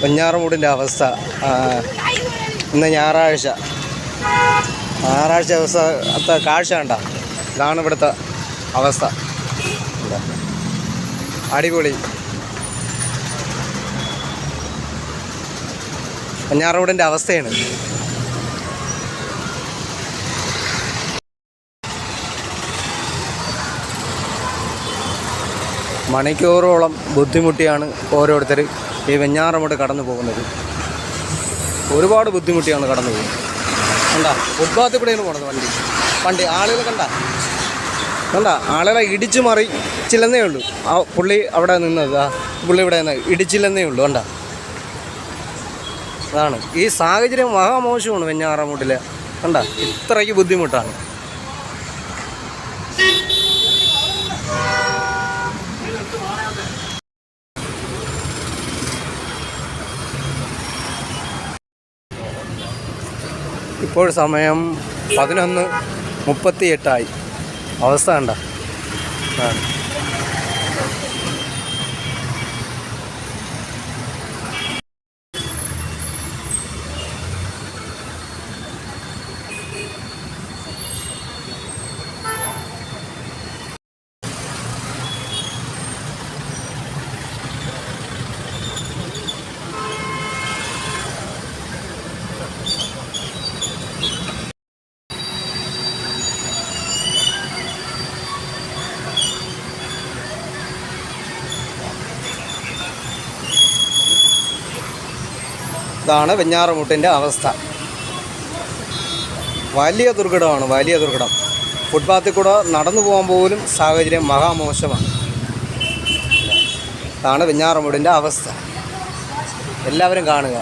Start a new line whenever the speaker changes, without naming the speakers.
വെഞ്ഞാറമൂടിൻ്റെ അവസ്ഥ. ഇന്ന് ഞായറാഴ്ച ദിവസത്തെ കാഴ്ച കണ്ട. ഇതാണ് ഇവിടുത്തെ അവസ്ഥ. അടിപൊളി. വെഞ്ഞാറമൂടിൻ്റെ അവസ്ഥയാണ്. മണിക്കൂറോളം ബുദ്ധിമുട്ടിയാണ് ഓരോരുത്തർ ഈ വെഞ്ഞാറമൂട് കടന്നു പോകുന്നത്. ഒരുപാട് ബുദ്ധിമുട്ടിയാണ് കടന്നു പോകുന്നത്. കണ്ട ഫുട്പാത്തിൽ കൂടെയാണ് പോണത് വണ്ടി. ആളുകൾ കണ്ട ആളുകളെ ഇടിച്ചു മറിച്ചില്ലെന്നേ ഉള്ളൂ. ആ പുള്ളി അവിടെ നിന്നത്, പുള്ളി ഇവിടെ നിന്ന് ഇടിച്ചില്ലെന്നേ ഉള്ളൂ. കണ്ട, അതാണ് ഈ സാഹചര്യം. മഹാമോശമാണ് വെഞ്ഞാറമൂട്ടിൽ. കണ്ട, ഇത്രയ്ക്ക് ബുദ്ധിമുട്ടാണ്. ഇപ്പോൾ സമയം 11:38. അവസ്ഥ കണ്ട. ഇതാണ് വെഞ്ഞാറമൂട്ടിൻ്റെ അവസ്ഥ. വലിയ ദുർഘടമാണ്, വലിയ ദുർഘടം. ഫുട്പാത്തിൽ കൂടെ നടന്നു പോകാൻ പോലും സാഹചര്യം മഹാമോശമാണ്. ഇതാണ് വെഞ്ഞാറമൂടിൻ്റെ അവസ്ഥ. എല്ലാവരും കാണുക.